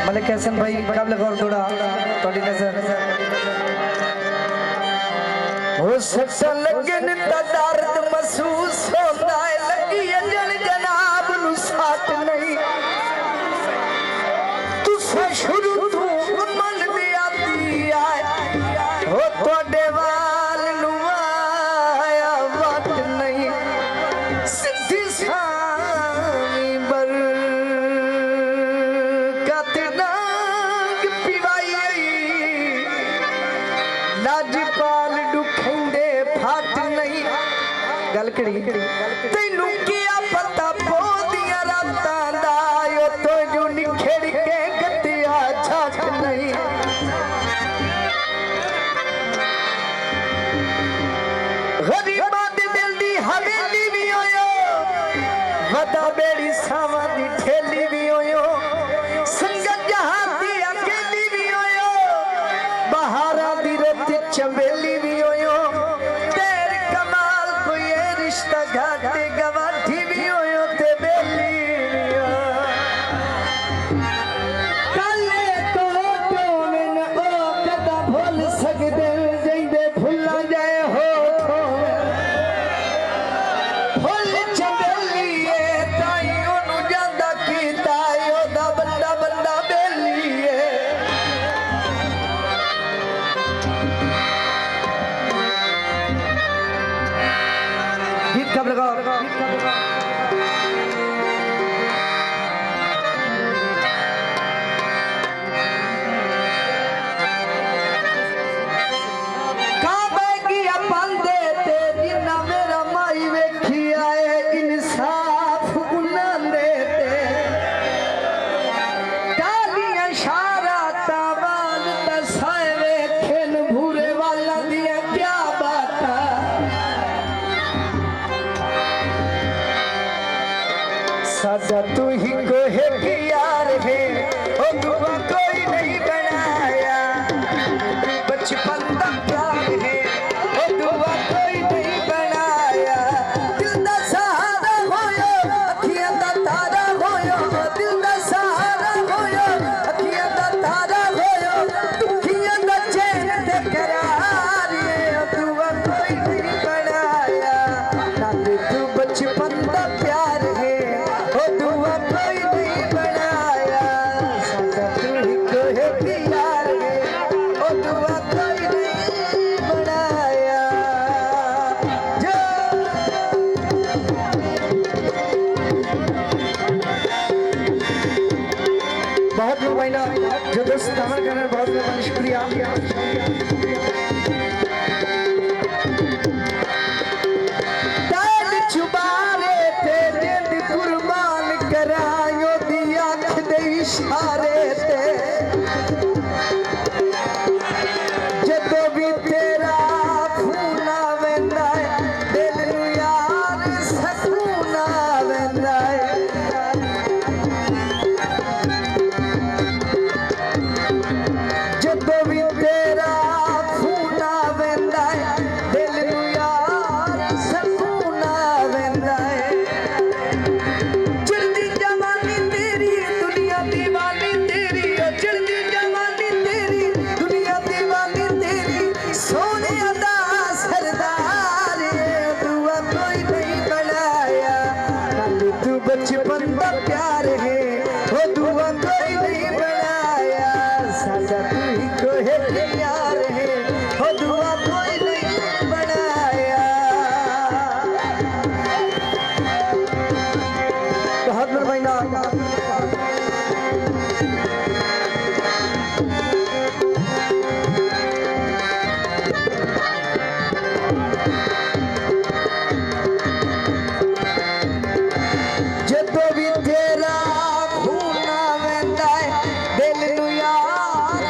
मलिक हसन भाई काबिल गौर थोड़ा थोड़ी नजर हो सकता लगन ता दर्द महसूस होता है लगी जन जनाब नु साथ नहीं तुसा शुरू तो मन दी आती आए हो तोड़े वाल नु आया वट नहीं सिद्धि सामी बर लाजपाल दुखेंदे फाट नहीं गल कड़ी तेनू क्या पता पोदियां रातां दा ओ तो जो निखेड़ के गतिया छाट नहीं गरीबां दे दिल दी हवेली भी होयो वदा बेड़ी सावां दी ठेली भी होयो संगत जहां दी अकेली भी होयो बहारा दी रत चंबेली भी होयो तेरे कमाल को ये रिश्ता घाटे गवाठी भी होयो ते बेली भी हो काले तो में न ओ कदा भूल सकदे जइंदे भुला जाए हो भुल चंबेली ए ताई ओनु जांदा कीता ओदा बंदा बंदा बेली ए गीत कब लगाओ काबे की अपंदे ते जिन्ना मेरा माई वेखी आए इंसाफ उन्हां दे ते डालियां शारा तावाल तसाए वेखन भूरे वाला दिया क्या बाता सादा तू ही को है कि यार है ओ दुआ कोई नहीं बनाया बचपन का प्यार है ओ दुआ कोई नहीं बनाया दिल दा सहारा होयो अखियां दा तारा होयो दिल दा सहारा होयो अखियां दा तारा होयो दुखियां दा चैन ते करार है ओ दुआ कोई नहीं बनाया ना तू बचपन दा प्यार है ओ दुआ कोई नहीं बनाया सादा तू ही को है कि यार है ओ दुआ कोई नहीं बनाया जो बहुत लोग भाई ना जो दोस्त अमल कर रहे हैं बहुत बहुत शुक्रिया दिल चुबारे ते जिंद कुर्बान करायो दी आँख दे इशारे ते जदों भी तेरा खून आवेंदा है दिल नू यार सकून आवेंदा है जदों भी तेरा खून आवेंदा है दिल नू यार सकून आवेंदा है चढ़दी जवानी तेरी दुनिया दीवानी तेरी ओ चढ़दी जवानी तेरी दुनिया दीवानी तेरी सोने अदा सरदार ये दुआ कोई नहीं बनाया खाली तू बचपन का प्यार है ओ दुआ कोई नहीं बनाया सादा तू ही को है कि यार है ओ दुआ कोई नहीं बनाया बहुत महीना जदों भी तेरा खून आवेंदा है दिल नू यार